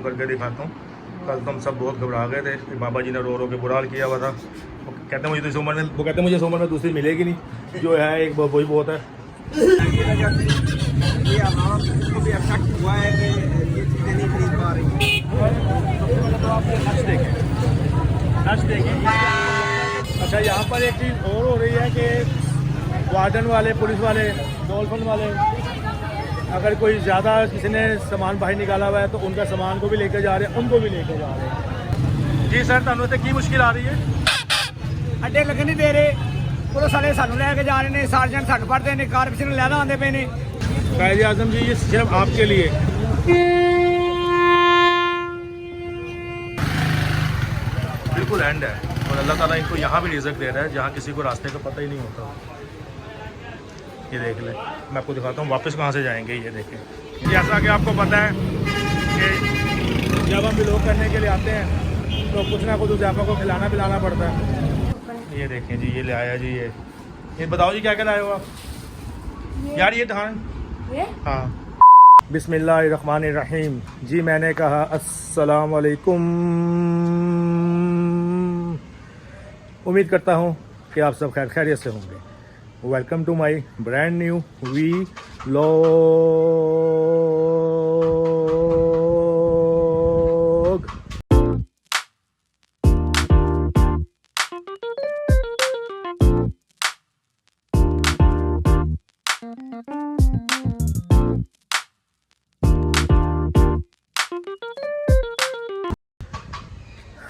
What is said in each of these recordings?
करके दिखाता हूँ। कल तो हम सब बहुत घबरा गए थे, बाबा जी ने रो रो के बुरा हाल किया हुआ था। वो कहते हैं मुझे तो इस उम्र में, वो कहते हैं मुझे इस उम्र में दूसरी मिलेगी नहीं, जो है एक वही बहुत है। ये आपको भी अफेक्ट हुआ है कि ये चीज़ें नहीं खरीद पा रही। तो आप ये नच देखें। अच्छा, यहाँ पर एक चीज़ और हो रही है कि वार्डन वाले, पुलिस वाले, डॉल्फिन वाले, अगर कोई ज़्यादा किसी ने सामान बाहर निकाला हुआ है तो उनका सामान को भी लेकर जा रहे हैं, उनको भी लेकर जा रहे हैं। जी सर, ਤੁਹਾਨੂੰ ਤੇ ਕੀ ਮੁਸ਼ਕਿਲ ਆ ਰਹੀ है? ਅੱਡੇ ਲੱਗ ਨਹੀਂ ਦੇ ਰਹੇ, ਪੁਲਿਸ ਵਾਲੇ ਸਾਨੂੰ ਲੈ ਕੇ ਜਾ ਰਹੇ ਨੇ, ਸਾਰਜੈਂਟ ਸਾਨੂੰ ਫੜਦੇ ਨੇ, ਕਾਰਪੋਰੇਸ਼ਨ ਲੈਦਾ ਆਉਂਦੇ ਪਏ ਨੇ। कायदे आजम जी, ये सिर्फ आपके लिए। बिल्कुल एंड है और अल्लाह ताला इनको यहाँ भी रिज़्क दे रहा है जहाँ किसी को रास्ते का पता ही नहीं होता। ये देख ले, मैं आपको दिखाता हूँ वापस कहाँ से जाएंगे। ये देखें, जैसा कि आपको पता है कि जब हम बिलोक करने के लिए आते हैं तो कुछ ना कुछ उजाफा को खिलाना पिलाना पड़ता है। ये देखें जी, ये ले आया जी। ये बताओ जी क्या क्या लाए हो आप? यार ये धान, हाँ। बिस्मिल्लाहिर्रहमानिर्रहीम। जी मैंने कहा अस्सलाम वालेकुम। उम्मीद करता हूँ कि आप सब खैर खैरियत से होंगे। Welcome to my brand new vlog.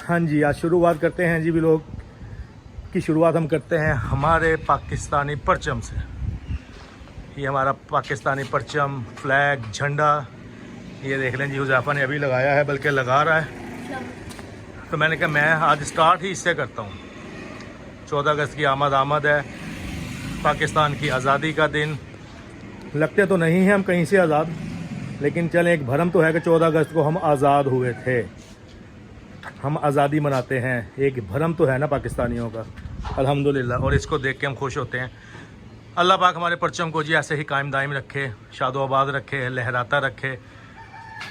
हाँ जी, आज शुरुआत करते हैं जी व्लॉग की शुरुआत हम करते हैं हमारे पाकिस्तानी परचम से। ये हमारा पाकिस्तानी परचम, फ्लैग, झंडा, ये देख लें जी, हुज़ैफा ने अभी लगाया है, बल्कि लगा रहा है। तो मैंने कहा मैं आज स्टार्ट ही इससे करता हूँ। 14 अगस्त की आमद है, पाकिस्तान की आज़ादी का दिन। लगते तो नहीं हैं हम कहीं से आज़ाद, लेकिन चलें एक भरम तो है कि 14 अगस्त को हम आज़ाद हुए थे, हम आज़ादी मनाते हैं। एक भरम तो है ना पाकिस्तानियों का, अल्हम्दुलिल्लाह। और इसको देख के हम खुश होते हैं। अल्लाह पाक हमारे परचम को जी ऐसे ही कायम दायम रखे, शादो आबाद रखे, लहराता रखे,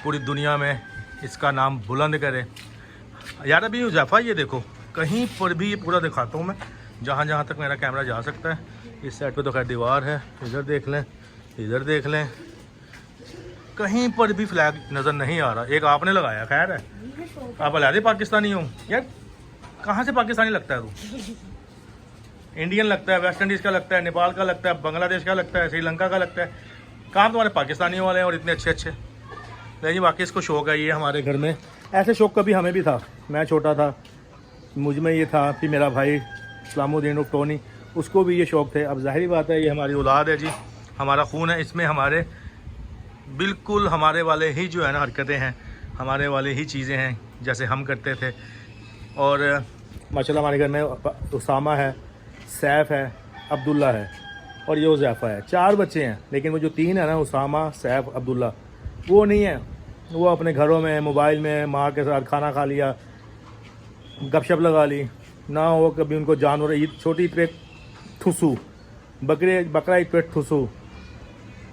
पूरी दुनिया में इसका नाम बुलंद करे। यार अभी हुज़ैफा ये देखो, कहीं पर भी, ये पूरा दिखाता हूँ मैं, जहाँ जहाँ तक मेरा कैमरा जा सकता है। इस साइड पे तो खैर दीवार है, इधर देख लें, इधर देख लें, कहीं पर भी फ्लैग नज़र नहीं आ रहा। एक आपने लगाया, खैर है, आप अलहदे पाकिस्तानी हो यार। कहाँ से पाकिस्तानी लगता है तू? इंडियन लगता है, वेस्ट इंडीज़ का लगता है, नेपाल का लगता है, बांग्लादेश का लगता है, श्रीलंका का लगता है। काम तुम्हारे पाकिस्तानियों वाले हैं और इतने अच्छे अच्छे। नहीं वाकई इसको शौक़ है। ये हमारे घर में ऐसे शौक़ कभी हमें भी था। मैं छोटा था, मुझ में ये था, फिर मेरा भाई इस्लामुद्दीन उर्फ टोनी, उसको भी ये शौक़ थे। अब जाहिर बात है, ये हमारी औलाद है जी, हमारा खून है, इसमें हमारे बिल्कुल हमारे वाले ही जो है ना हरकतें हैं, हमारे वाले ही चीज़ें हैं जैसे हम करते थे। और माशाल्लाह हमारे घर में उसामा है, सैफ़ है, अब्दुल्ला है और ये हुज़ैफा है। 4 बच्चे हैं, लेकिन वो जो 3 है ना, उसामा, सैफ़, अब्दुल्ला, वो नहीं है। वो अपने घरों में मोबाइल में माँ के साथ खाना खा लिया, गपशप लगा ली, ना हो कभी उनको जानवर ईद, छोटी ईद पे ठुसू, बकरा ईद पे ठुसू,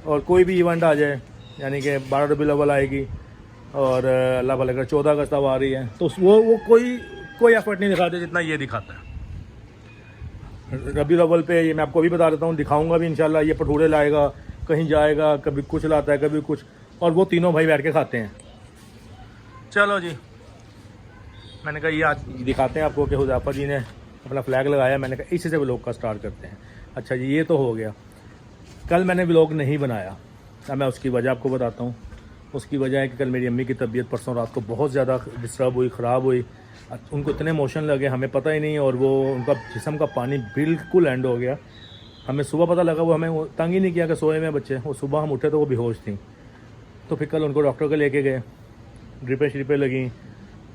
और कोई भी इवेंट आ जाए, यानी कि 12 रबीउल अव्वल आएगी और अल्लाह भला करे 14 अगस्त अब आ रही है, तो वो कोई एफर्ट नहीं दिखाते जितना ये दिखाता है। रबीउल अव्वल पे ये मैं आपको भी बता देता हूँ, दिखाऊंगा भी इंशाल्लाह। ये भटूरे लाएगा, कहीं जाएगा, कभी कुछ लाता है, कभी कुछ, और वो तीनों भाई बैठ के खाते हैं। चलो जी, मैंने कहा ये आज दिखाते हैं आपको कि हुज़ैफा जी ने अपना फ्लैग लगाया। मैंने कहा इसी से व्लॉग का स्टार्ट करते हैं। अच्छा जी, ये तो हो गया। कल मैंने व्लॉग नहीं बनाया, अब मैं उसकी वजह आपको बताता हूँ। उसकी वजह है कि कल मेरी अम्मी की तबीयत परसों रात को बहुत ज़्यादा डिस्टर्ब हुई, ख़राब हुई। उनको इतने मोशन लगे, हमें पता ही नहीं, और वो उनका जिस्म का पानी बिल्कुल एंड हो गया। हमें सुबह पता लगा, वो हमें तंग ही नहीं किया कि सोए में बच्चे, वो सुबह हम उठे तो वो बेहोश थी। तो फिर कल उनको डॉक्टर को लेके गए, ड्रिपें श्रिपें लगी,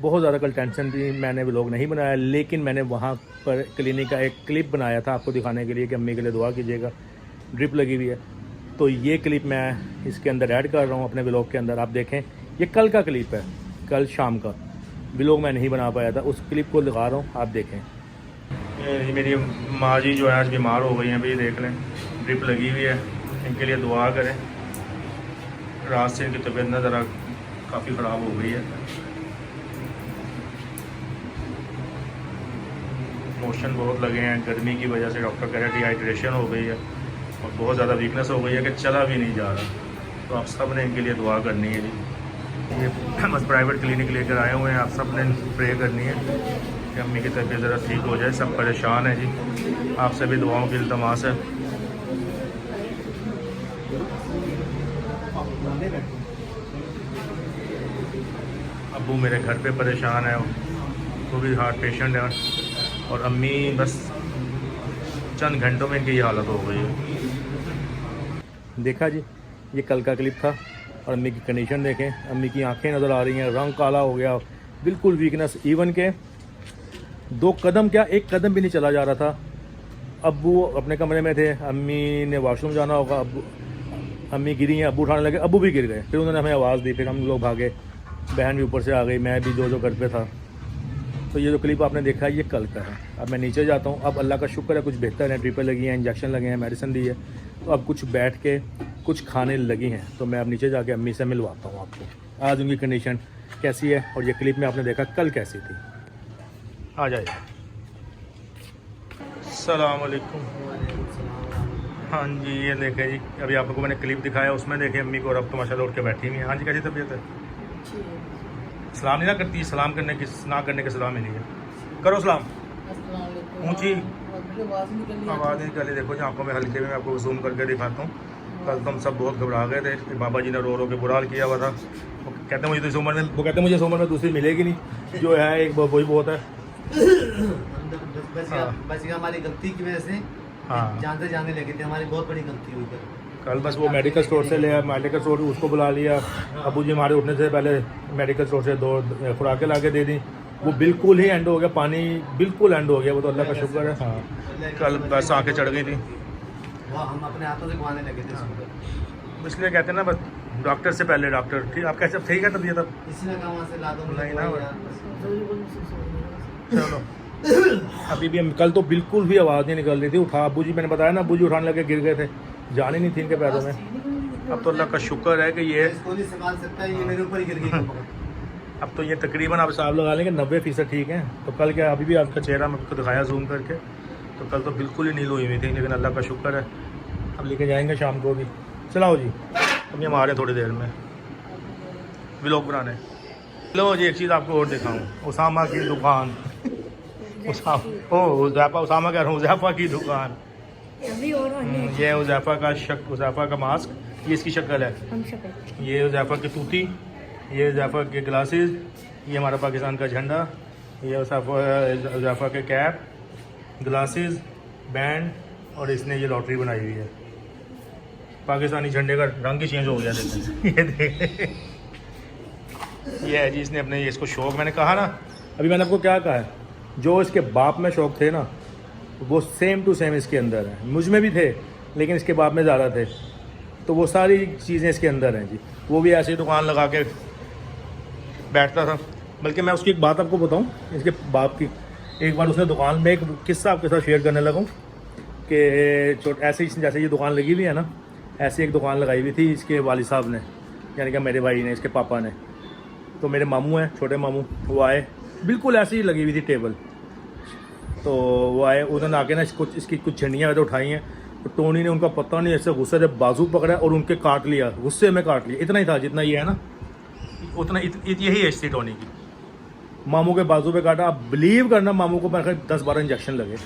बहुत ज़्यादा कल टेंशन थी। मैंने व्लॉग नहीं बनाया, लेकिन मैंने वहाँ पर क्लिनिक का एक क्लिप बनाया था आपको दिखाने के लिए कि अम्मी के लिए दुआ कीजिएगा, ड्रिप लगी हुई है। तो ये क्लिप मैं इसके अंदर ऐड कर रहा हूँ अपने व्लॉग के अंदर। आप देखें, ये कल का क्लिप है, कल शाम का व्लॉग मैं नहीं बना पाया था, उस क्लिप को दिखा रहा हूँ, आप देखें। ये मेरी माँ जी जो है आज बीमार हो गई हैं, अभी देख लें, ड्रिप लगी हुई है, इनके लिए दुआ करें। रात से इनकी तबीयत ना ज़रा काफ़ी ख़राब हो गई है। मोशन बहुत लगे हैं, गर्मी की वजह से डॉक्टर कह रहे हैं डिहाइड्रेशन हो गई है और बहुत ज़्यादा वीकनेस हो गई है कि चला भी नहीं जा रहा। तो आप सब ने इनके लिए दुआ करनी है जी। ये बस प्राइवेट क्लिनिक लेकर आए हुए हैं, आप सब ने प्रे करनी है कि अम्मी की तबीयत ज़रा ठीक हो जाए। सब परेशान है जी, आपसे भी दुआओं की इल्तमास है। अब्बू मेरे घर पे परेशान है, वो भी हार्ट पेशेंट है, और अम्मी बस चंद घंटों में इनकी ये हालत हो गई है। देखा जी, ये कल का क्लिप था और अम्मी की कंडीशन देखें। अम्मी की आंखें नज़र आ रही हैं, रंग काला हो गया, बिल्कुल वीकनेस। इवन के 2 कदम क्या 1 कदम भी नहीं चला जा रहा था। अब्बू अपने कमरे में थे, अम्मी ने वॉशरूम जाना होगा, अम्मी गिरी हैं, अब्बू उठाने लगे, अब्बू भी गिर गए। फिर उन्होंने हमें आवाज़ दी, फिर हम लोग भागे, बहन भी ऊपर से आ गई, मैं भी जो घर पे था। तो ये जो क्लिप आपने देखा है ये कल का है। अब मैं नीचे जाता हूँ। अब अल्लाह का शुक्र है कुछ बेहतर है, ट्रिपें लगी हैं, इंजेक्शन लगे हैं, मेडिसिन दी है, तो अब कुछ बैठ के कुछ खाने लगी हैं। तो मैं अब नीचे जाके अम्मी से मिलवाता हूँ आपको आज उनकी कंडीशन कैसी है, और ये क्लिप में आपने देखा कल कैसी थी। आ जाए। अस्सलाम वालेकुम। हाँ जी, ये देखें जी, अभी आप लोगों को मैंने क्लिप दिखाया, उसमें देखें अम्मी को, और अब तो माशाल्लाह उठ के बैठी हुई है। हाँ जी, कैसी तबीयत है? सलाम नहीं ना करती, सलाम करने की ना करने के सलाम मिली है। करो सलाम। ऊंची आवाज़ निकली। देखो जी, आंखों में हल्के में मैं आपको जूम करके दिखाता हूँ। कल तो हम सब बहुत घबरा गए थे, बाबा जी ने रो रो के बुरा हाल किया हुआ था। वो कहते मुझे तो इस उम्र में, वो कहते मुझे इस उम्र में दूसरी मिलेगी नहीं, जो है एक वही बहुत है। बस ये हमारी गलती की वजह से जानते जाने लगे थे, हमारी बहुत बड़ी गलती हुई थी। कल बस वो मेडिकल स्टोर से ले, मेडिकल स्टोर उसको बुला लिया। अबू जी हमारे उठने से पहले मेडिकल स्टोर से 2 खुराकें ला के दे दी। वो बिल्कुल ही एंड हो गया, पानी बिल्कुल एंड हो गया। वो तो अल्लाह का शुक्र है। हाँ, कल बस आँखें चढ़ गई थी, हम अपने हाथों से घुमाने लगे थे। इसलिए कहते हैं ना, बस डॉक्टर से पहले डॉक्टर। ठीक, आप कैसे ठीक है तबीयत? अब इसी ने कहा वहाँ से ला दो नहीं ना, चलो। अभी भी हम, कल तो बिल्कुल भी आवाज़ नहीं निकल रही थी। उठा अबू जी, मैंने बताया ना, अबू जी उठाने लगे, गिर गए थे, जान ही नहीं थी इनके पैरों में। अब तो अल्लाह का शुक्र है कि ये संभाल सकता है, ये मेरे ऊपर ही गिर गई। अब तो ये तकरीबन आप हिसाब लगा लेंगे 90% ठीक है। तो कल क्या, अभी भी आपका चेहरा मैं आपको दिखाया जूम करके, तो कल तो बिल्कुल ही नील हुई हुई थी, लेकिन अल्लाह का शुक्र है। अब लेके जाएंगे शाम को भी। चलाओ जी, अभी हम आ रहे हैं थोड़ी देर में व्लॉग बनाने। लो जी, एक चीज़ आपको और दिखाऊँ, उसामा की दुकान। उसामा कह रहा हूँ, उज़ैफ़ा की दुकान। ये उज़ैफ़ा का मास्क, ये इसकी शक्ल है। ये उज़ैफ़ा की तूती, ये उज़ैफ़ा के ग्लासेस, ये हमारा पाकिस्तान का झंडा, ये उज़ैफ़ा के कैप, ग्लासेस, बैंड, और इसने ये लॉटरी बनाई हुई है। पाकिस्तानी झंडे का रंग ही चेंज हो गया। देखें ये है जी, इसने अपने इसको शौक, मैंने कहा ना, अभी मैंने आपको क्या कहा है, जो इसके बाप में शौक थे ना, वो सेम टू सेम इसके अंदर है। मुझ में भी थे, लेकिन इसके बाप में ज़्यादा थे। तो वो सारी चीज़ें इसके अंदर हैं जी। वो भी ऐसी दुकान लगा के बैठता था। बल्कि मैं उसकी एक बात आपको बताऊं, इसके बाप की। एक बार उसने दुकान में, एक किस्सा आपके साथ शेयर करने लगा कि ऐसे जैसे ये दुकान लगी हुई है ना, ऐसी एक दुकान लगाई हुई थी इसके वालिद साहब ने, यानी कि मेरे भाई ने, इसके पापा ने। तो मेरे मामू हैं, छोटे मामू, वो आए, बिल्कुल ऐसी ही लगी हुई थी टेबल। तो वो आए, उन्होंने आके ना इसकी कुछ झंडियाँ वैसे उठाई हैं। तो टोनी ने उनका पता नहीं ऐसे गुस्से से बाजू पकड़ा और उनके काट लिया, गुस्से में काट लिया। इतना ही था जितना ये है ना, उतना यही एज थी टोनी की। मामू के बाजू पे काटा। आप बिलीव करना, मामू को मेरे 10-12 इंजेक्शन लगे।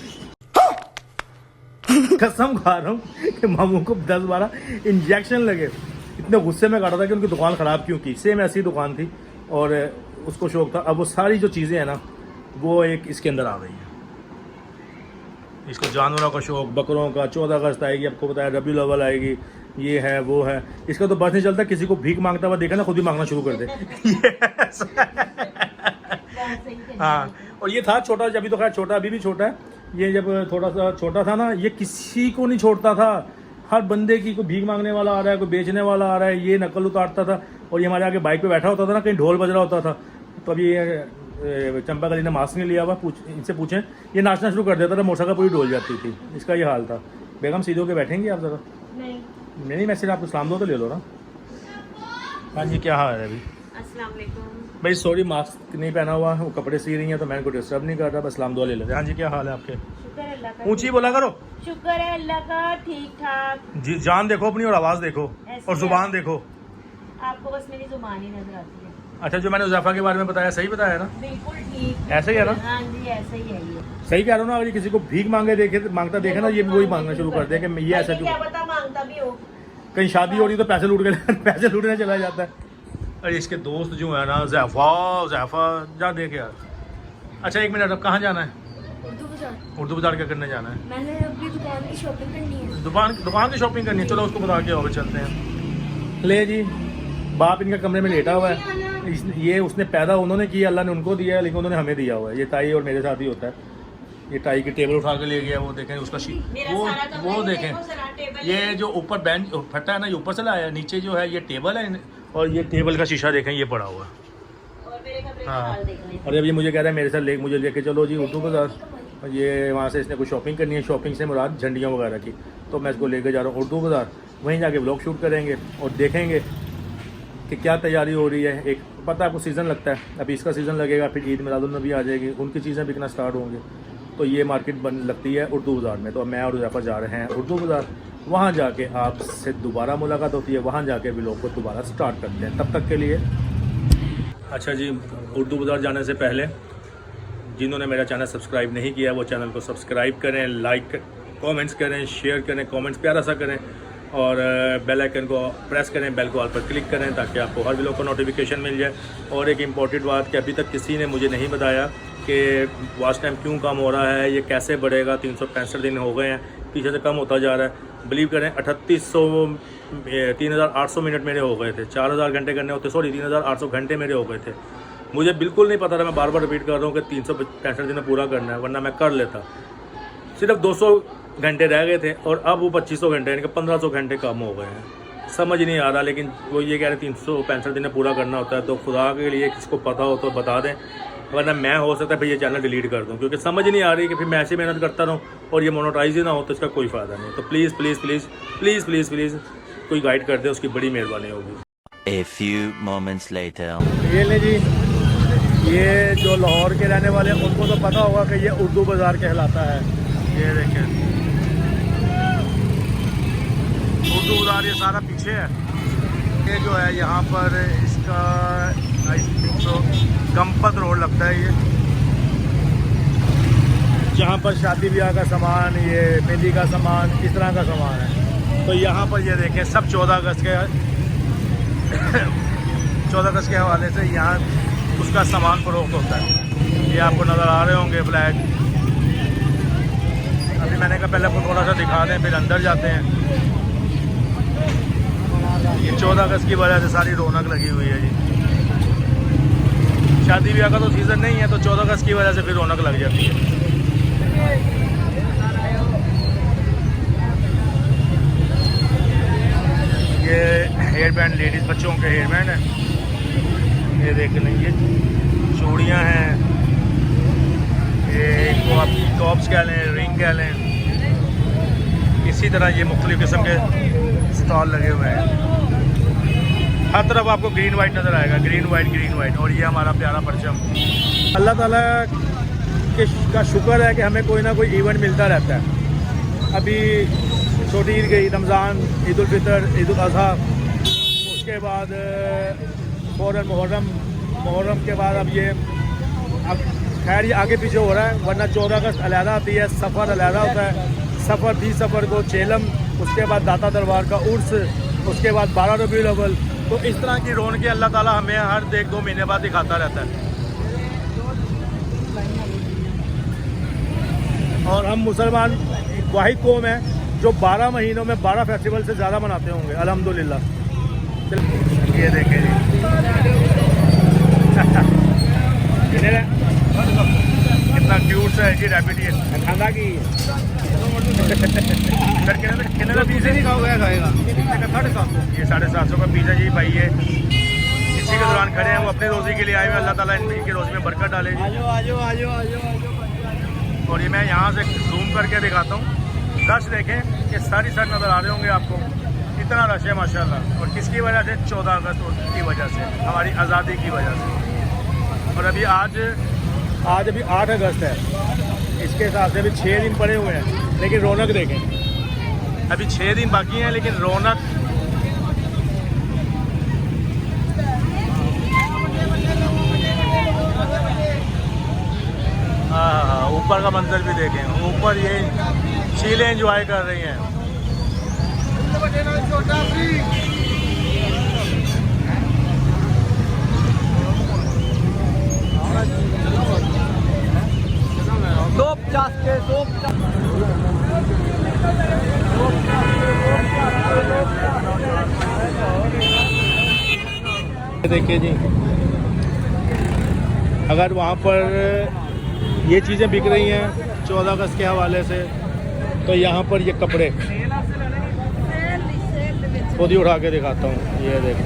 कसम खा रहा हूँ कि मामू को 10-12 इंजेक्शन लगे। इतने गुस्से में काटा था कि उनकी दुकान ख़राब क्यों की। सेम ऐसी दुकान थी और उसको शौक था। अब वो सारी जो चीज़ें हैं ना, वो एक इसके अंदर आ गई है। इसको जानवरों का शौक, बकरों का, 14 अगस्त आएगी, आपको बताया रबीउल अव्वल आएगी, ये है वो है। इसका तो बस नहीं चलता, किसी को भीख मांगता हुआ देखा ना, खुद ही मांगना शुरू कर दे। हाँ, और ये था छोटा, अभी तो खैर छोटा, अभी भी छोटा है। ये जब थोड़ा सा छोटा था ना, ये किसी को नहीं छोड़ता था। हर बंदे की, कोई भीख मांगने वाला आ रहा है, कोई बेचने वाला आ रहा है, ये नकल उतारता था। और ये हमारे आगे बाइक पे बैठा होता था ना, कहीं ढोल बज रहा होता था, तो अभी ये चंपा गली ने मास्क नहीं लिया हुआ, इनसे पूछें, ये नाचना शुरू कर देता था, मोटरसाइकिल पूरी डोल जाती थी। इसका ये हाल था। बेगम सीधे होके बैठेंगे आप ज़रा? नहीं, मैं सिर्फ आपको सलाम दो तो ले लो ना। हाँ जी, क्या हाल है अभी? अस्सलाम वालेकुम। भाई सॉरी मास्क नहीं पहना हुआ, वो कपड़े सी रही हैं तो मैं इनको डिस्टर्ब नहीं कर रहा, बस सलाम दुआ ले लेते हैं। हाँ जी, क्या हाल है आपके? शुक्र है अल्लाह का। ऊंची बोला करो। शुक्र है अल्लाह का, ठीक ठाक। जी, जान देखो अपनी और आवाज़ देखो ऐसे और ही जुबान देखो। आपको बस मेरी जुबान ही नजर आती है। अच्छा, जो मैंने उज़ैफा के बारे में बताया सही बताया ना? बिल्कुल ठीक। ऐसे ही है ना? हाँ जी, ऐसे ही है ये। सही कह रहा हूँ ना, अगर ये किसी को भीख मांगता देखे ना, ये भी वही मांगना शुरू कर दे कि ये ऐसा क्यों। क्या पता मांगता भी हो। कहीं शादी हो रही तो पैसे लूटने चला जाता है। अरे इसके दोस्त जो है ना, ज़ैफ़ा जा देख यार। अच्छा एक मिनट, अब कहाँ जाना है? उर्दू बाजार क्या करने जाना है? मैंने अभी दुकान की शॉपिंग करनी है। दुकान की शॉपिंग करनी है, चलो उसको बता के और चलते हैं। ले जी, बाप इनका कमरे में लेटा हुआ है। ये उसने पैदा उन्होंने किया, अल्लाह ने उनको दिया है, लेकिन उन्होंने हमें दिया हुआ है। ये टाई और मेरे साथ ही होता है। ये टाई की टेबल उठा के ले गया, वो देखें उसका वो देखें, ये जो ऊपर बेंच फटा है ना, ये ऊपर से लाया है। नीचे जो है ये टेबल है, और ये टेबल का शीशा देखें, ये पड़ा हुआ है। हाँ, और अब ये मुझे कह रहा है मेरे साथ मुझे लेके चलो जी उर्दू बाज़ार। ये वहाँ से इसने कुछ शॉपिंग करनी है, शॉपिंग से मुराद झंडियाँ वगैरह की, तो मैं इसको लेके जा रहा हूँ उर्दू बाज़ार। वहीं जाके व्लॉग शूट करेंगे और देखेंगे कि क्या तैयारी हो रही है। एक पता है आपको सीज़न लगता है, अभी इसका सीज़न लगेगा, फिर ईद मिलादुन्नबी आ जाएगी, उनकी चीज़ें बिकना स्टार्ट होंगी। तो ये मार्केट बन लगती है उर्दू बाज़ार में। तो मैं और उज़ैफा जा रहे हैं उर्दू बाज़ार। वहाँ जाके आपसे दोबारा मुलाकात होती है, वहाँ जाके व्लॉग को दोबारा स्टार्ट करते हैं। तब तक के लिए अच्छा जी, उर्दू बाज़ार जाने से पहले जिन्होंने मेरा चैनल सब्सक्राइब नहीं किया वो चैनल को सब्सक्राइब करें, लाइक कमेंट्स करें, शेयर करें, कमेंट्स प्यारा सा करें, और बेल आइकन को प्रेस करें, बेल को ऑल पर क्लिक करें ताकि आपको हर वीडियो का नोटिफिकेशन मिल जाए। और एक इम्पॉर्टेंट बात कि अभी तक किसी ने मुझे नहीं बताया कि वॉच टाइम क्यों कम हो रहा है, ये कैसे बढ़ेगा। 365 दिन हो गए हैं, पीछे से कम होता जा रहा है। बिलीव करें 3800 मिनट मेरे हो गए थे। 4000 घंटे करने होते, 3800 घंटे मेरे हो गए थे। मुझे बिल्कुल नहीं पता था, मैं बार बार रिपीट कर रहा हूँ कि 365 दिन में पूरा करना है, वरना मैं कर लेता। सिर्फ 200 घंटे रह गए थे और अब वो 2500 घंटे यानी कि 1500 घंटे कम हो गए हैं। समझ नहीं आ रहा, लेकिन वो ये कह रहे 365 दिन में पूरा करना होता है। तो खुदा के लिए किसको पता हो तो बता दें, वरना मैं हो सकता है फिर ये चैनल डिलीट कर दूं, क्योंकि समझ नहीं आ रही कि फिर मैं ऐसी मेहनत करता रहूं और ये मोनेटाइज ही ना हो तो इसका कोई फ़ायदा नहीं। तो please please please please please please कोई गाइड कर दे, उसकी बड़ी मेहरबानी होगी। A few moments later. ये ले जी, ये जो लाहौर के रहने वाले हैं उनको तो पता होगा कि ये उर्दू बाज़ार कहलाता है। ये देखें उर्दू बाज़ार, ये सारा पीछे है। ये जो है यहाँ पर इसका I think so Ganpat road लगता है, ये जहाँ पर शादी ब्याह का सामान, ये मेहंदी का सामान, इस तरह का सामान है। तो यहाँ पर ये देखें सब 14 अगस्त के 14 अगस्त के हवाले से यहाँ उसका सामान फरोख्त होता है। ये आपको नज़र आ रहे होंगे फ्लैग। अभी मैंने कहा पहले आपको थोड़ा सा दिखा दें, फिर अंदर जाते हैं। ये 14 अगस्त की वजह से सारी रौनक लगी हुई है जी। शादी ब्याह का तो सीज़न नहीं है, तो 14 अगस्त की वजह से फिर रौनक लग जाती है। ये हेयर बैंड लेडीज़ बच्चों के हेयर बैंड है। ये देख लें, ये चूड़ियाँ हैं, ये इनको आप टॉप्स कह लें, रिंग कह लें। इसी तरह ये मुख्तलिफ़ किस्म के स्टॉल लगे हुए हैं। हर तरफ आपको ग्रीन वाइट नज़र आएगा, ग्रीन वाइट। और ये हमारा प्यारा परचम। अल्लाह ताला का शुक्र है कि हमें कोई ना कोई इवेंट मिलता रहता है। अभी छोटी ईद गई, रमज़ान, ईद उल फितर, ईद उल अज़हा, उसके बाद फ़ौरन मुहर्रम के बाद अब ये अब खैर ये आगे पीछे हो रहा है, वरना 14 अगस्त अलहदा आती है, सफ़र अलहदा होता है। सफ़र 20 सफ़र को चेलम, उसके बाद दाता दरबार का उर्स, उसके बाद 12 रबीउल अव्वल। तो इस तरह की रौनकें अल्लाह ताला हमें हर 1-2 महीने बाद दिखाता रहता है। और हम मुसलमान वाहिद कौम है जो 12 महीनों में 12 फेस्टिवल से ज़्यादा मनाते होंगे, अल्हम्दुलिल्लाह। ये देखें जी कितना क्यूट सा है जी रैबिट। ये खाना की सर कितने का पीस नहीं खाएगा? ये 750 का पीस है जी भाई। ये इसी के दौरान खड़े हैं, वो अपनी रोज़ी के लिए आए हुए। अल्लाह ताला इनकी रोज़ी में बरकत डाले जी। और ये मैं यहाँ से जूम करके दिखाता हूँ। दर्श देखें कि सारी सर नज़र आ रहे होंगे आपको। इतना रश है माशाल्लाह। और किसकी वजह से? 14 अगस्त की वजह से, हमारी आज़ादी की वजह से। और अभी आज अभी 8 अगस्त है, इसके हिसाब से अभी 6 दिन पड़े हुए हैं, लेकिन रौनक देखें, अभी 6 दिन बाकी हैं लेकिन रौनक। हाँ, ऊपर का मंजर भी देखें, ऊपर ये चीलें एंजॉय कर रही हैं। देखिए जी, अगर वहाँ पर ये चीज़ें बिक रही हैं 14 अगस्त के हवाले से, तो यहाँ पर ये कपड़े खुद ही उठा के दिखाता हूँ, ये देखो।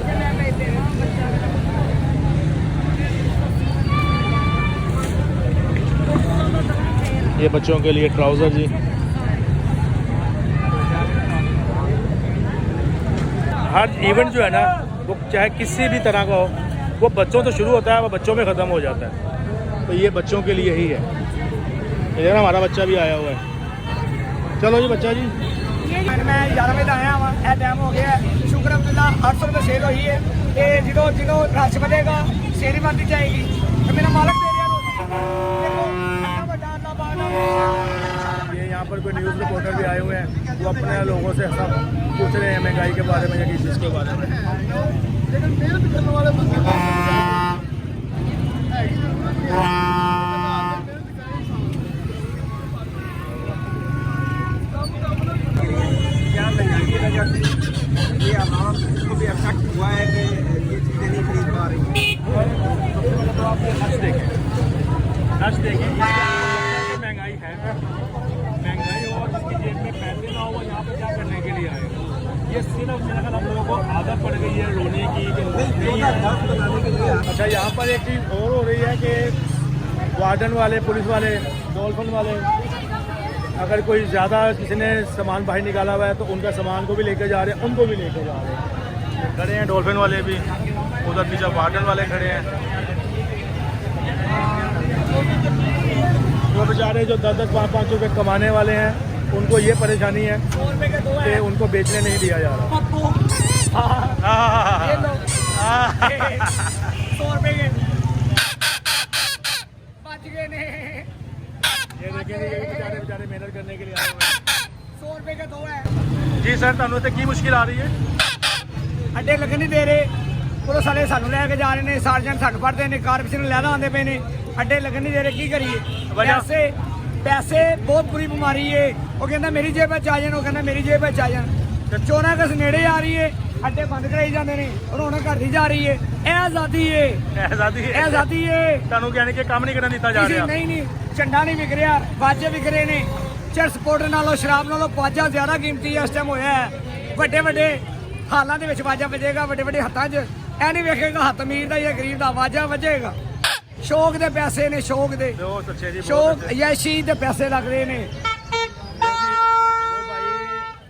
ये बच्चों के लिए ट्राउज़र जी, हर इवेंट जो है ना वो चाहे किसी भी तरह का हो, वो बच्चों से शुरू होता है, वो बच्चों में ख़त्म हो जाता है। तो ये बच्चों के लिए ही है। ये देखना हमारा बच्चा भी आया हुआ है। चलो जी बच्चा जी, मैं 11 बजे आया वा, यह टाइम हो गया है। शुक्र अब्दुल्ला 800 रुपये सेल हुई है। ये जो रश बढ़ेगा शेरी बनती जाएगी, तो मेरा मालिक दे ये यहाँ पर कोई न्यूज़ रिपोर्टर भी आए हुए हैं, वो अपने लोगों से सब पूछ रहे हैं महंगाई के बारे में या किसी चीज़ के बारे में। ये हमारा को भी अफेक्ट हुआ है कि ये चीज़ें नहीं खरीद पा रही। तो आप हर्ष देखें, महंगाई है, महंगाई हो और जिसकी जेब में पैसे ना हो वो यहाँ पर क्या करने के लिए आएगा। ये सिर्फ मेरा ख्याल हम लोगों को आदत पड़ गई है रोने की नहीं है। अच्छा, यहाँ पर एक चीज़ और हो रही है कि वार्डन वाले, पुलिस वाले, डॉल्फिन वाले, अगर कोई ज़्यादा किसी ने सामान बाहर निकाला हुआ है तो उनका सामान को भी लेकर जा रहे हैं, उनको भी लेकर जा रहे हैं। खड़े हैं डॉल्फिन वाले भी, उधर पीछे वार्डन वाले खड़े हैं। वो बेचारे जो 10-10, 5-5 रुपये कमाने वाले हैं, उनको ये परेशानी है कि उनको बेचने नहीं दिया जा रहा। 100 रुपये के बच गए ने। ये देखेंगे, ये बेचारे मेहनत करने के लिए आए हुए हैं। 100 रुपये के 2 है जी सर, ਤੁਹਾਨੂੰ ਤੇ ਕੀ ਮੁਸ਼ਕਿਲ ਆ ਰਹੀ ਹੈ? ਅੱਡੇ ਲੱਗਣ ਨਹੀਂ ਦੇ ਰਹੇ। ਪੁਲਿਸ ਵਾਲੇ ਸਾਨੂੰ ਲੈ ਕੇ ਜਾ ਰਹੇ ਨੇ, ਸਰਜਨ ਸਾਨੂੰ ਫੜਦੇ ਨੇ, ਕਾਰਪੋਰੇਸ਼ਨ ਲੈਦਾ ਆਉਂਦੇ ਪਏ ਨੇ, ਅੱਡੇ ਲੱਗਣ ਨਹੀਂ ਦੇ ਰਹੇ। ਕੀ ਕਰੀਏ? ਪੈਸੇ ਬਹੁਤ ਬੁਰੀ ਬਿਮਾਰੀ ਏ। ਉਹ ਕਹਿੰਦਾ ਮੇਰੀ ਜੇਬ ਵਿੱਚ ਆ ਜਾਣ, ਉਹ ਕਹਿੰਦਾ ਮੇਰੀ ਜੇਬ ਵਿੱਚ ਆ ਜਾਣ। 14 ਅਗਸਤ ਨੇੜੇ ਆ ਰਹੀ ਏ, ਅੱਡੇ ਬੰਦ ਕਰਾਈ ਜਾਂਦੇ ਨੇ, ਰੌਣਕ ਘਟਦੀ ਜਾ ਰਹੀ ਏ। ਇਹ ਆਜ਼ਾਦੀ ਏ, ਇਹ ਆਜ਼ਾਦੀ ਏ। ਤੁਹਾਨੂੰ ਕਹਿੰਦੇ ਕਿ ਕੰਮ ਨਹੀਂ ਕਰਨ ਦਿੱਤਾ ਜਾ ਰਿਹਾ। ਨਹੀਂ, ਝੰਡਾ ਨਹੀਂ ਵਿਕ ਰਿਹਾ, ਵਾਜੇ ਵਿਕ ਰਹੇ ਨੇ। ਚਰਸ ਪਾਊਡਰ ਨਾਲੋਂ, ਸ਼ਰਾਬ ਨਾਲੋਂ ਵਾਜਾ ਜ਼ਿਆਦਾ ਕੀਮਤੀ ਇਸ ਟਾਈਮ ਹੋਇਆ ਹੈ। ਵੱਡੇ ਹਾਲਾਂ ਦੇ ਵਿੱਚ ਵਾਜਾ ਵੱਜੇਗਾ, ਵੱਡੇ ਹੱਥਾਂ 'ਚ। ਇਹ ਨਹੀਂ ਵੇਖੇਗਾ ਹੱਥ ਅਮੀਰ ਦਾ ਜਾਂ ਗਰੀਬ ਦਾ, ਵਾਜਾ ਵੱਜੇਗਾ। शौक दे पैसे ने, शौक दे, शौक यशी दे पैसे लग रहे ने।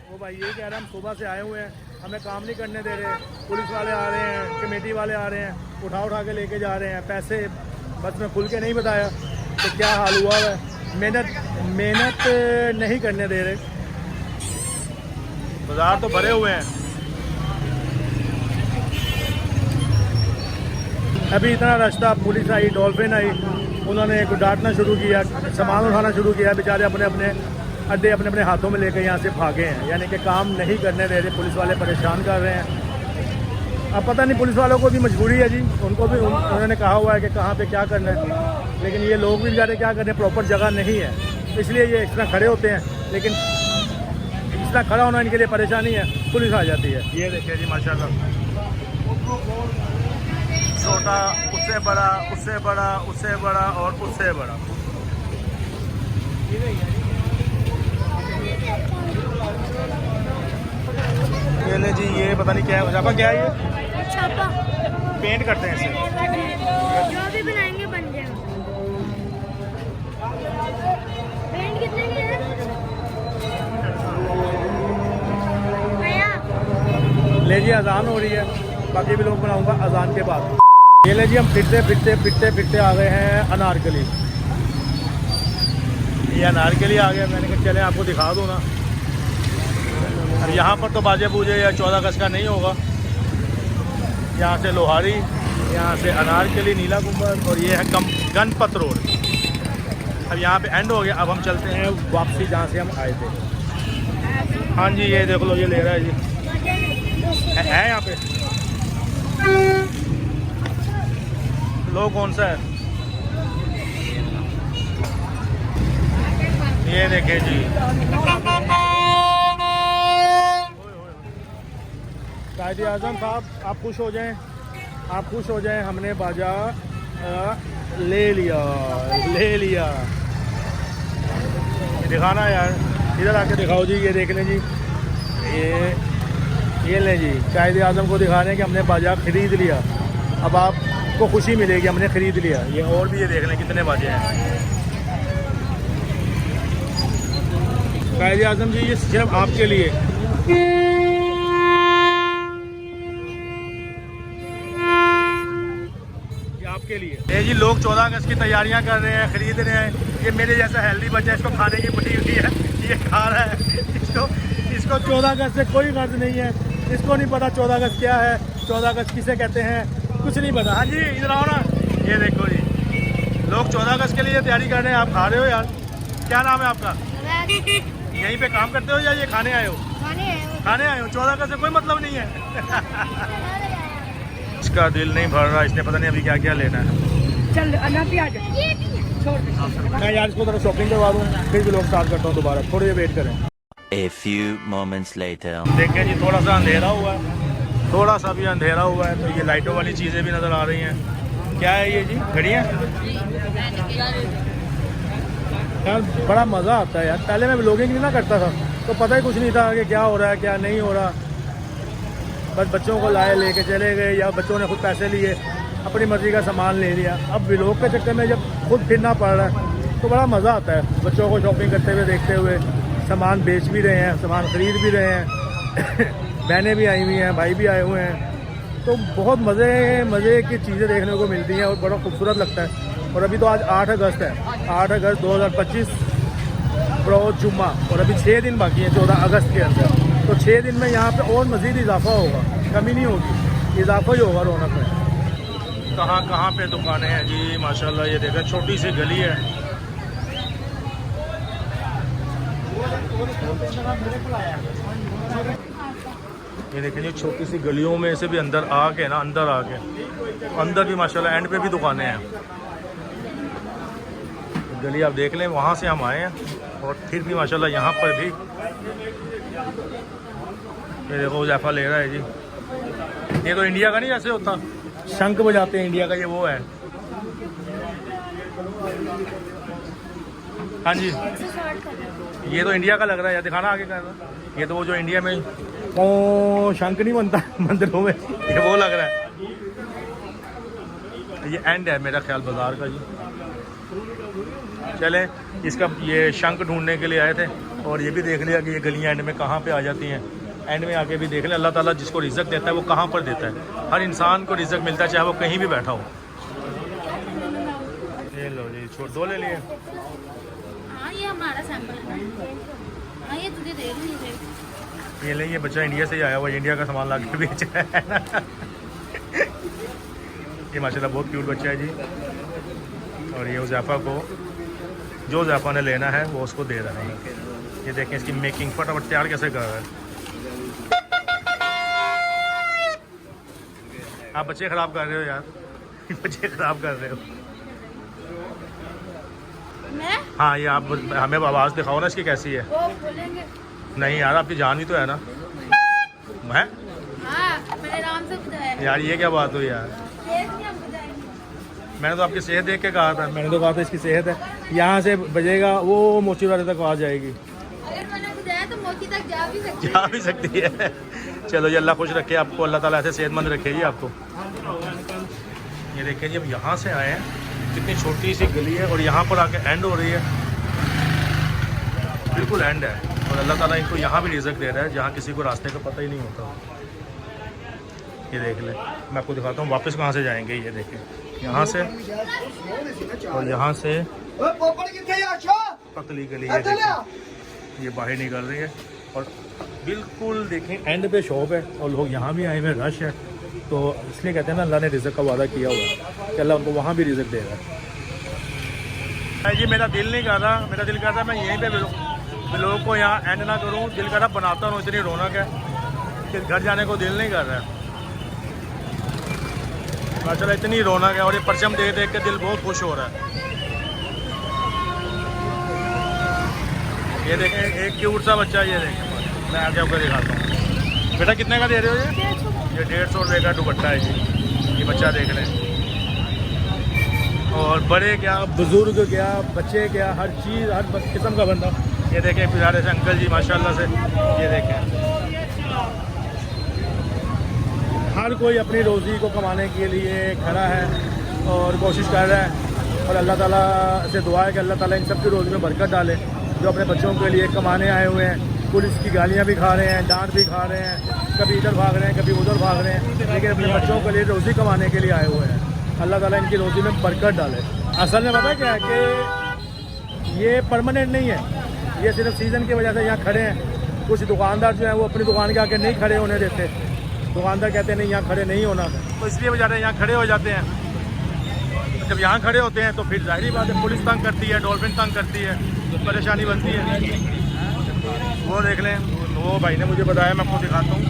वो भाई ये कह रहे हैं हम सुबह से आए हुए हैं, हमें काम नहीं करने दे रहे। पुलिस वाले आ रहे हैं, कमेटी वाले आ रहे हैं, उठा के लेके जा रहे हैं पैसे। बस मैं खुल के नहीं बताया तो क्या हाल हुआ है। मेहनत नहीं करने दे रहे। बाजार तो भरे हुए हैं। अभी इतना रश था, पुलिस आई, डॉल्फिन आई, उन्होंने डांटना शुरू किया, सामान उठाना शुरू किया। बेचारे अपने अड्डे अपने हाथों में लेकर यहाँ से भागे हैं, यानी कि काम नहीं करने दे रहे। पुलिस वाले परेशान कर रहे हैं। अब पता नहीं पुलिस वालों को भी मजबूरी है जी, उनको भी उन्होंने कहा हुआ है कि कहाँ पे क्या करना है, लेकिन ये लोग भी बेचारे क्या करने, प्रॉपर जगह नहीं है, इसलिए ये इस तरह खड़े होते हैं। लेकिन इस तरह खड़ा होना इनके लिए परेशानी है, पुलिस आ जाती है। ये देखिए जी माशाल्लाह, छोटा, उससे बड़ा, उससे बड़ा, उससे बड़ा और उससे बड़ा। ये ले जी, ये पता नहीं क्या है, जापा क्या है ये? छापा पेंट करते हैं इसे। जो भी बनाएंगे बन जाएगा। पेंट कितने की है भैया? ये अजान हो रही है, बाकी भी लोग बनाऊंगा अजान के बाद। ये ले जी, हम फिरते आ गए हैं अनारकली। ये अनारकली आ गया, मैंने कहा चले आपको दिखा दूँ ना। और यहाँ पर तो बाजे बूजे या 14 अगस्त का नहीं होगा। यहाँ से लोहारी, यहाँ से अनारकली, नीला गुंबद, और ये है गणपत रोड। अब यहाँ पे एंड हो गया, अब हम चलते हैं वापसी जहाँ से हम आए थे। हाँ जी, ये देख लो, ये ले रहा है जी, है यहाँ पे। लो कौन सा है, ये देखे जी। कायदे आज़म साहब आप खुश हो जाएं, आप खुश हो जाएं, हमने बाजा ले लिया। दिखाना यार, इधर आके दिखाओ जी, ये देख लें जी, ये लें जी, कायदे आज़म को दिखा रहे हैं कि हमने बाजा ख़रीद लिया। अब आपको खुशी मिलेगी, हमने ख़रीद लिया। ये और भी ये देख लें कितने बाजे हैं। कायदे आज़म जी, ये सिर्फ आपके लिए। आपके लिए ये जी, लोग 14 अगस्त की तैयारियां कर रहे हैं, ख़रीद रहे हैं। ये मेरे जैसा हेल्दी बच्चा, इसको खाने की पड़ी हुई है, ये खा रहा है। इसको 14 अगस्त से कोई गर्ज नहीं है, इसको नहीं पता 14 अगस्त क्या है, 14 अगस्त किसे कहते हैं, कुछ नहीं पता। हाँ जी, इधर आओ ना, ये देखो जी, लोग 14 अगस्त के लिए तैयारी कर रहे हैं, आप खा रहे हो यार। क्या नाम है आपका? यहीं पे काम करते हो या ये खाने आए हो? खाने आए हो। 14 अगस्त से कोई मतलब नहीं है। इसका दिल नहीं भर रहा, इसने पता नहीं अभी क्या क्या लेना है। चल मैं यार इसको थोड़ा शॉपिंग करवा दूँ, फिर भी लोग स्टार्ट करता हूँ दोबारा, थोड़ी देर वेट करें। A few moments later. देखें जी, थोड़ा सा अंधेरा हुआ है, थोड़ा सा भी अंधेरा हुआ है, तो ये लाइटों वाली चीज़ें भी नज़र आ रही हैं। क्या है ये जी? घड़ियाँ यार, बड़ा मज़ा आता है यार। पहले मैं व्लॉगिंग भी ना करता था तो पता ही कुछ नहीं था कि क्या हो रहा है क्या नहीं हो रहा। बस बच्चों को लाए, लेके चले गए, या बच्चों ने खुद पैसे लिए, अपनी मर्ज़ी का सामान ले लिया। अब व्लॉग के चक्कर में जब खुद फिरना पड़ रहा है तो बड़ा मज़ा आता है, बच्चों को शॉपिंग करते हुए देखते हुए। सामान बेच भी रहे हैं, सामान ख़रीद भी रहे हैं। बहनें भी आई हुई हैं, भाई भी आए हुए हैं, तो बहुत मज़े की चीज़ें देखने को मिलती हैं और बड़ा खूबसूरत लगता है। और अभी तो आज 8 अगस्त है, 8 अगस्त 2025 बड़ा जुम्मा, और अभी 6 दिन बाकी हैं 14 अगस्त के अंदर। तो 6 दिन में यहाँ पे और मज़ीद इजाफा होगा, कमी नहीं होगी, इजाफा ही होगा रौनक में। कहाँ पे दुकानें हैं जी, माशाल्लाह। ये देखा, छोटी सी गली है। ये देखें जी, छोटी सी गलियों में से भी अंदर आके अंदर भी माशाल्लाह एंड पे भी दुकानें हैं। गली आप देख लें, वहाँ से हम आए हैं, और फिर भी माशाल्लाह यहाँ पर भी। ये देखो, ज़ैफ़ा ले रहा है जी। ये तो इंडिया का नहीं जैसे होता, शंख बजाते हैं इंडिया का, ये वो है। हाँ जी, ये तो इंडिया का लग रहा है यार, दिखाना आगे का। ये तो वो जो इंडिया में शंख नहीं बनता मंदिरों में, ये वो लग रहा है। ये एंड है मेरा ख्याल बाज़ार का जी। चलें, इसका ये शंख ढूंढने के लिए आए थे, और ये भी देख लिया कि ये गलियाँ एंड में कहाँ पे आ जाती हैं। एंड में आके भी देख लें, अल्लाह ताला जिसको रिज़्क़ देता है वो कहाँ पर देता है। हर इंसान को रिज़्क़ मिलता है, चाहे वो कहीं भी बैठा हो। ये लो जी, छोड़ 2 ले लिए। हाँ, ये हमारा सैंपल है। हाँ, ये तुझे दे दूँ। ये ले, ये बच्चा इंडिया से ही आया हुआ, इंडिया का सामान ला के बेच रहा है। ये माशाल्लाह बहुत क्यूट बच्चा है जी। और ये ज़ैफ़ा को, जो ज़ैफ़ा ने लेना है वो उसको दे रहा है। ये देखें इसकी मेकिंग, फटाफट तैयार कैसे कर रहा है। आप बच्चे ख़राब कर रहे हो यार, बच्चे ख़राब कर रहे हो। मैं? हाँ, ये आप हमें आवाज़ दिखाओ ना इसकी कैसी है। वो बोलेंगे। नहीं यार, आपकी जान भी तो है ना। मैं? हाँ, मैंने आराम से बताया। यार ये क्या बात हुई यार। मैंने तो आपकी सेहत देख के कहा था, मैंने तो कहा था इसकी सेहत है। यहाँ से बजेगा वो मोची वाले तक आ जाएगी। अगर मैंने बताया तो मोची तक जा भी सकती है। चलो जी, अल्लाह खुश रखे आपको, अल्लाह ताला ऐसे सेहतमंद रखे जी आपको। ये देखिए जी, अब यहाँ से आए हैं, कितनी छोटी सी गली है, और यहाँ पर आके एंड हो रही है, बिल्कुल एंड है। और अल्लाह ताला इनको यहाँ भी रिज़्क़ दे रहा है जहाँ किसी को रास्ते का पता ही नहीं होता। ये देख लें, मैं आपको दिखाता हूँ वापस कहाँ से जाएंगे। ये देखें, यहाँ से और यहाँ से पतली गली, ये देखें ये बाहर निकल रही है और बिल्कुल देखें एंड पे शॉप है और लोग यहाँ भी आए हुए, रश है। तो इसलिए कहते हैं ना, अल्लाह ने रिज़्क़ का वादा किया हुआ है कि अल्लाह उनको वहाँ भी रिज़्क़ देगा। जी मेरा दिल नहीं कर रहा, मेरा दिल कर रहा है मैं यहीं पे लोगों को यहाँ एंड ना करूँ, दिल कर रहा बनाता हूँ, इतनी रौनक है कि घर जाने को दिल नहीं कर रहा है। माशाल्लाह इतनी रौनक है और ये परचम देख देख के दिल बहुत खुश हो रहा है। ये देखें एक क्यूट सा बच्चा, ये देखें मैं आगे आपको दिखाता हूँ। बेटा कितने का दे रहे हो ये 150 रुपये का दुपट्टा है जी। ये बच्चा देख लें, और बड़े क्या, बुजुर्ग क्या, बच्चे क्या, हर चीज़ हर किस्म का बंदा। ये देखें प्यारे से अंकल जी माशाल्लाह से, ये देखें हर कोई अपनी रोज़ी को कमाने के लिए खड़ा है और कोशिश कर रहा है। और अल्लाह ताला से दुआ है कि अल्लाह ताला इन सब की रोज़ी में बरकत डाले। जो अपने बच्चों के लिए कमाने आए हुए हैं, पुलिस की गालियाँ भी खा रहे हैं, डांट भी खा रहे हैं, कभी इधर भाग रहे हैं, कभी उधर भाग रहे हैं, लेकिन अपने बच्चों के लिए रोज़ी कमाने के लिए आए हुए हैं। अल्लाह ताला इनकी रोज़ी में बरकत डाले। असल में पता क्या है कि ये परमानेंट नहीं है, ये सिर्फ सीज़न की वजह से यहाँ खड़े हैं। कुछ दुकानदार जो हैं वो अपनी दुकान के आके नहीं खड़े होने देते, दुकानदार कहते हैं नहीं यहाँ खड़े नहीं होना, तो इसलिए बेचारे यहाँ खड़े हो जाते हैं। जब यहाँ खड़े होते हैं तो फिर जाहिर बात है पुलिस तंग करती है, डॉल्फिन तंग करती है, परेशानी बनती है। वो देख लें, वो भाई ने मुझे बताया, मैं आपको दिखाता हूँ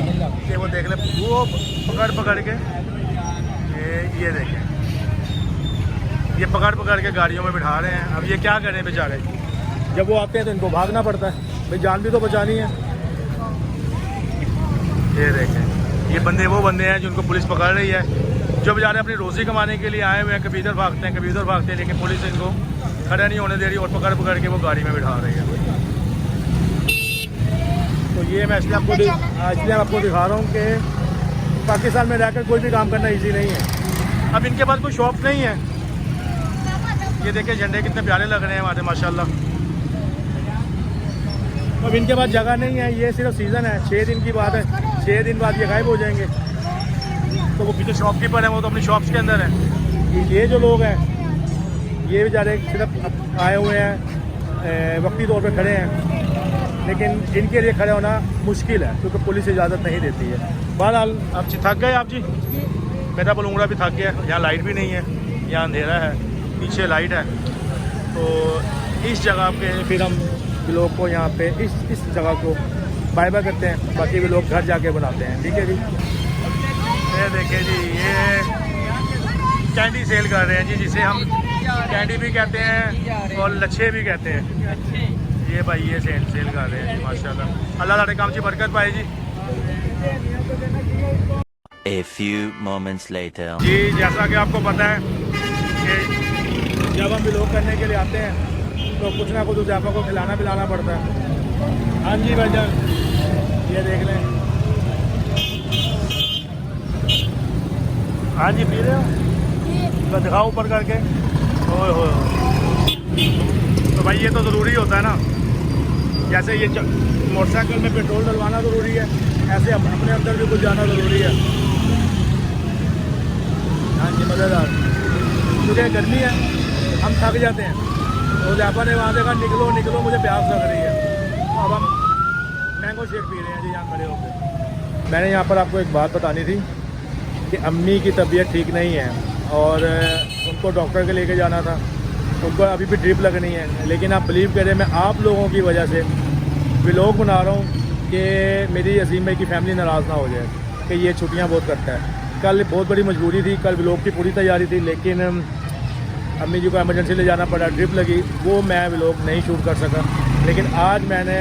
कि वो देख लें, वो पकड़ के ये देखें, ये पकड़ के गाड़ियों में बिठा रहे हैं। अब ये क्या करें बेचारे, जब वो आते हैं तो इनको भागना पड़ता है, भाई जान भी तो बचानी है। ये देखें ये बंदे वो बंदे हैं जिनको पुलिस पकड़ रही है, जो बेचारे अपनी रोज़ी कमाने के लिए आए हुए हैं, कभी इधर भागते हैं कभी उधर भागते हैं, लेकिन पुलिस इनको खड़ा नहीं होने दे रही और पकड़ के वो गाड़ी में बिठा रही है। तो ये मैं इसलिए आपको दिखा रहा हूँ कि पाकिस्तान में रहकर कोई भी काम करना इजी नहीं है। अब इनके पास कोई शॉप नहीं है। ये देखिए झंडे कितने प्यारे लग रहे हैं हमारे माशाल्लाह। अब इनके पास जगह नहीं है, ये सिर्फ सीज़न है, 6 दिन की बात है, 6 दिन बाद ये गायब हो जाएंगे। तो वो पीछे शॉपकीपर है, वो तो अपनी शॉप्स के अंदर है। ये जो लोग हैं ये बेचारे सिर्फ आए हुए हैं, वक्ती तौर पे खड़े हैं, लेकिन इनके लिए खड़े होना मुश्किल है क्योंकि पुलिस इजाज़त नहीं देती है। बहरहाल अब थक गए आप जी, मेरा बलूंगड़ा भी थक गया। यहाँ लाइट भी नहीं है, यहाँ अंधेरा है, पीछे लाइट है। तो इस जगह पे फिर हम लोग को यहाँ पे इस जगह को बाय बाय करते हैं, बाकी भी लोग घर जाके बनाते हैं। ठीक है जी। ये देखिए जी, ये कैंडी सेल कर रहे हैं जी, जिसे हम कैंडी भी कहते हैं और लच्छे भी कहते हैं। ये भाई ये सेल कर रहे हैं जी माशाल्लाह। अल्लाह ताला काम की बरकत पाए जी। A few moments later. जी जैसा कि आपको पता है कि जब हम व्लॉग करने के लिए आते हैं तो कुछ ना कुछ उस जाफा को खिलाना पिलाना पड़ता है। हाँ जी भाईजान, ये देख लें। हाँ जी पी रहे हो तो दिखाओ ऊपर करके। ओए हो तो भाई ये तो ज़रूरी होता है ना, जैसे ये मोटरसाइकिल में पेट्रोल डलवाना ज़रूरी है, ऐसे अपने अंदर भी कुछ जाना ज़रूरी है। हाँ जी मज़ेदार, क्योंकि गर्मी है हम थक जाते हैं। तो जापा ने वहाँ देखा निकलो मुझे प्यास लग रही है, तो अब हम मैंगो शेक पी रहे हैं जी यहाँ खड़े होकर। मैंने यहाँ पर आपको एक बात बतानी थी कि अम्मी की तबीयत ठीक नहीं है और उनको डॉक्टर के लेके जाना था, उनको अभी भी ड्रिप लगनी है। लेकिन आप बिलीव करें, मैं आप लोगों की वजह से व्लॉग बना रहा हूँ कि मेरी अजीम भाई की फैमिली नाराज़ ना हो जाए कि ये छुट्टियाँ बहुत करता है। कल बहुत बड़ी मजबूरी थी, कल व्लॉग की पूरी तैयारी थी, लेकिन अम्मी जी को एमरजेंसी ले जाना पड़ा, ड्रिप लगी, वो मैं व्लॉग नहीं शूट कर सका। लेकिन आज मैंने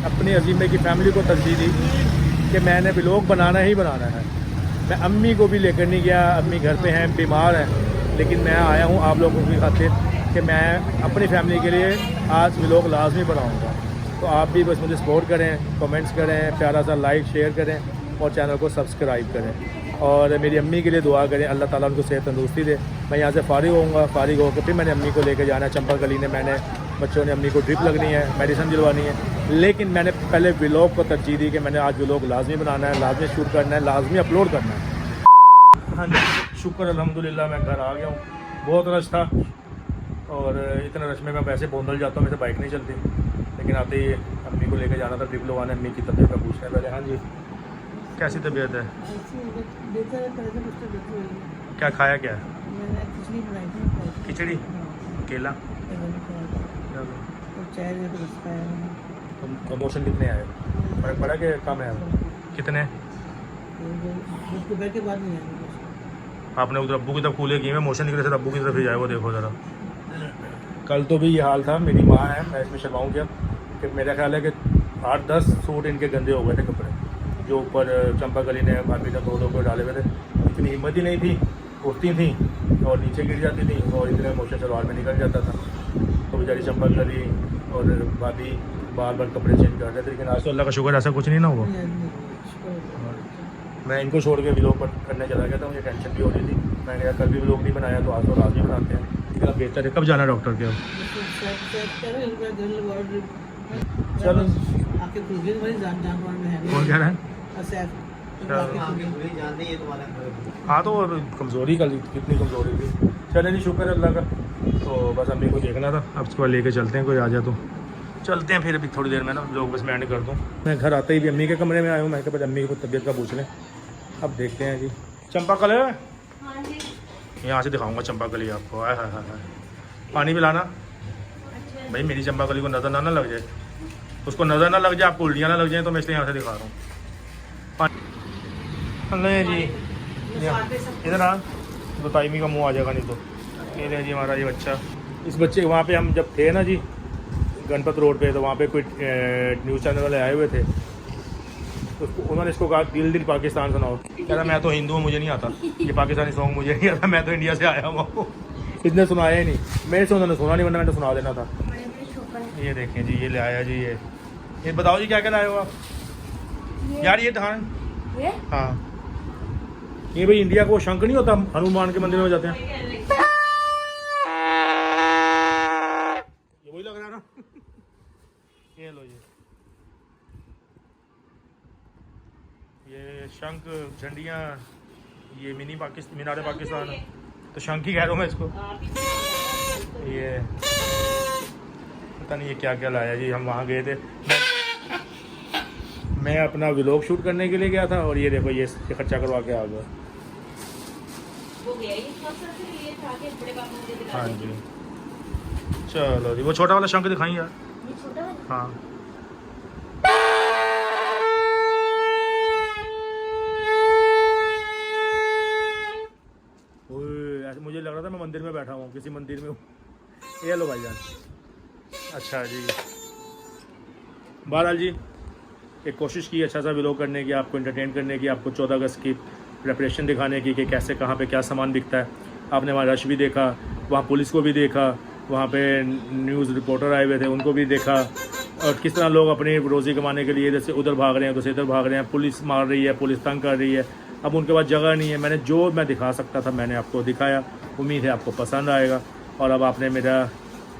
अपनी अजीम भाई की फैमिली को तरजीह दी कि मैंने व्लॉग बनाना ही बनाना है। मैं अम्मी को भी लेकर नहीं गया, अम्मी घर पे हैं, बीमार हैं, लेकिन मैं आया हूँ आप लोगों की खातिर कि मैं अपनी फैमिली के लिए आज व्लॉग लाजमी बनाऊँगा। तो आप भी बस मुझे सपोर्ट करें, कमेंट्स करें, प्यारा सा लाइक शेयर करें और चैनल को सब्सक्राइब करें और मेरी अम्मी के लिए दुआ करें, अल्लाह ताला उनको सेहत तंदुरुस्ती दे। मैं यहाँ से फारिग होऊंगा, फारिग होकर फिर मैंने अम्मी को लेकर जाना है चंपा गली ने, मैंने बच्चों ने अम्मी को ड्रिप लगनी है, मेडिसिन दिलवानी है। लेकिन मैंने पहले व्लॉग को तरजीह दी कि मैंने आज व्लॉग लाजमी बनाना है, लाजमी शूट करना है, लाजमी अपलोड करना है। हाँ जी, शुक्र अल्हम्दुलिल्लाह मैं घर आ गया हूँ। बहुत रश था और इतना रश में मैं वैसे बोंदल जाता हूँ, मेरे से बाइक नहीं चलती, लेकिन आते ही अम्मी को लेकर जाना था ट्रिप लगवाने। अम्मी की तबीयत का पूछना है पहले। हाँ जी, कैसी तबीयत है? क्या खाया क्या? खिचड़ी, केला। प्रमोशन कितने आए? फर्क पड़ा कि कम है? कितने? दोपहर के बाद नहीं आएंगे। आपने उधर अब्बू की तरफ कूले किए, मैं मोशन निकले थे अब्बू की तरफ ही जाए, वो देखो ज़रा। कल तो भी ये हाल था। मेरी माँ है, मैं इसमें शर्माऊँ क्या कि मेरा ख्याल है कि 8-10 सूट इनके गंदे हो गए थे कपड़े, जो ऊपर चंपा गली ने भाभी ने 2 को डाले हुए थे। इतनी हिम्मत ही नहीं थी, उठती थी और नीचे गिर जाती थी और इतने मोशन सलवार में निकल जाता था। तो बेचारी चंपा गली और भाभी बार बार कपड़े चेंज कर रहे थे, लेकिन आज तो अल्लाह का शुक्र ऐसा कुछ नहीं ना हुआ। मैं इनको छोड़ के व्लॉग करने चला गया था, मुझे टेंशन भी हो रही थी। मैंने कहा कल भी व्लॉग नहीं बनाया तो आज तो रात भी बनाते हैं, लेकिन अब बेहतर है। कब जाना है डॉक्टर के? चलो, कौन कह रहा है? हाँ तो कमज़ोरी कल कितनी कमज़ोरी थी। चले नहीं, शुक्र है अल्लाह का। तो बस अम्मी को देखना था, अब उसको लेके चलते हैं, कोई आ जाए तो चलते हैं। फिर अभी थोड़ी देर में ना लोग बस मैं एंड कर दूँ। मैं घर आते ही भी अम्मी के कमरे में आया हूँ। मैं कहा अम्मी को तबीयत का पूछ लें। अब देखते हैं जी। चंपा कल है यहाँ से दिखाऊंगा चंपा कली आपको। हाय हाय हाय, पानी पिलाना भाई। मेरी चंपा कली को नज़र ना लग जाए, उसको नज़र ना लग जाए, आपको उल्टियाँ ना लग जाए, तो मैं इसलिए यहाँ से दिखा रहा हूँ। नहीं जी, इधर आ, तो टाइमी का मुँह आ जाएगा नहीं तो। ये ले जी हमारा ये बच्चा। इस बच्चे वहाँ पे हम जब थे ना जी गणपत रोड पे, तो वहाँ पे कोई न्यूज़ चैनल वाले आए हुए थे, तो उन्होंने इसको कहा दिल दिल पाकिस्तान सुनाओ। कह रहा मैं तो हिंदू हूँ, मुझे नहीं आता ये पाकिस्तानी सॉन्ग, मुझे नहीं आता, मैं तो इंडिया से आया हूँ। इसने सुनाया ही नहीं, मेरे से उन्होंने सुना नहीं, वरना मैंने तो सुना देना था। ये देखें जी, ये ले आया जी। ये बताओ जी क्या क्या लाए हो आप? यार ये धान, हाँ ये भाई इंडिया को शंख नहीं होता, हनुमान के मंदिर में जाते हैं, ये वही लग रहा है ना। ये लो ये शंख, झंडियाँ, ये मिनी पाकिस्तान, मीनार पाकिस्तान, तो शंख ही कह रहा हूँ मैं इसको। ये पता नहीं ये क्या क्या लाया जी। हम वहाँ गए थे, मैं अपना व्लॉग शूट करने के लिए गया था, और ये देखो ये खर्चा करवा के आ गया। हाँ जी, चलो जी। वो छोटा वाला शंख दिखाई यार। हाँ मुझे लग रहा था मैं मंदिर में बैठा हूँ, किसी मंदिर में हूँ। ये लो भाईजान। अच्छा जी, बहरहाल जी एक कोशिश की अच्छा सा व्लॉग करने की, आपको एंटरटेन करने की, आपको 14 अगस्त की प्रेपरेशन दिखाने की कि कैसे कहाँ पे क्या सामान बिकता है। आपने वहाँ रश भी देखा, वहाँ पुलिस को भी देखा, वहाँ पे न्यूज़ रिपोर्टर आए हुए थे उनको भी देखा, और किस तरह लोग अपनी रोज़ी कमाने के लिए इधर से उधर भाग रहे हैं, उधर से इधर भाग रहे हैं। पुलिस मार रही है, पुलिस तंग कर रही है, अब उनके पास जगह नहीं है। मैंने जो मैं दिखा सकता था मैंने आपको दिखाया। उम्मीद है आपको पसंद आएगा, और अब आपने मेरा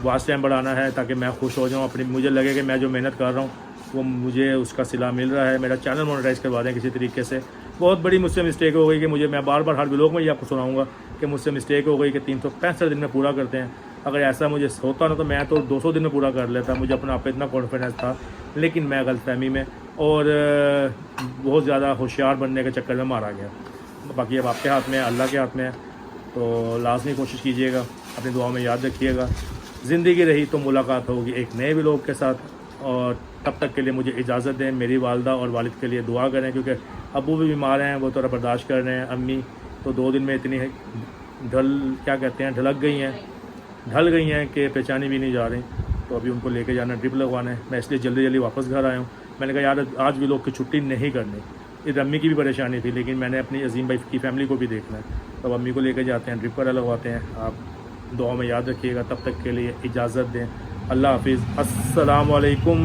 वॉच टाइम बढ़ाना है ताकि मैं खुश हो जाऊँ, अपनी मुझे लगे कि मैं जो मेहनत कर रहा हूँ वो मुझे उसका सिला मिल रहा है। मेरा चैनल मोनेटाइज करवा दें किसी तरीके से। बहुत बड़ी मुझसे मिस्टेक हो गई कि मुझे, मैं बार बार हर व्लॉग में ही आपको सुनाऊंगा कि मुझसे मिस्टेक हो गई कि 365 दिन में पूरा करते हैं। अगर ऐसा मुझे होता ना तो मैं तो 200 दिन में पूरा कर लेता, मुझे अपने आप पे इतना कॉन्फिडेंस था। लेकिन मैं गलतफहमी में और बहुत ज़्यादा होशियार बनने के चक्कर में मारा गया। बाकी अब आपके हाथ में है, अल्लाह के हाथ में है, तो लाजमी कोशिश कीजिएगा, अपनी दुआओं में याद रखिएगा। ज़िंदगी रही तो मुलाकात होगी एक नए व्लॉग के साथ, और तब तक के लिए मुझे इजाज़त दें। मेरी वालदा और वालिद के लिए दुआ करें, क्योंकि अब्बू भी बीमार हैं, वो थोड़ा बर्दाश्त कर रहे हैं। अम्मी तो 2 दिन में इतनी ढल गई हैं कि पहचानी भी नहीं जा रही, तो अभी उनको लेके जाना, ड्रिप लगवाना है। मैं इसलिए जल्दी जल्दी वापस घर आया हूँ। मैंने कहा यार आज भी लोग की छुट्टी नहीं करनी। इधर अम्मी की भी परेशानी थी, लेकिन मैंने अपनी अजीम भाई की फैमिली को भी देखना है, तो अम्मी को लेके जाते हैं, ड्रिप वगैरह लगवाते हैं। आप दुआ में याद रखिएगा। तब तक के लिए इजाज़त दें। अल्लाह हाफिज़। अस्सलाम वालेकुम।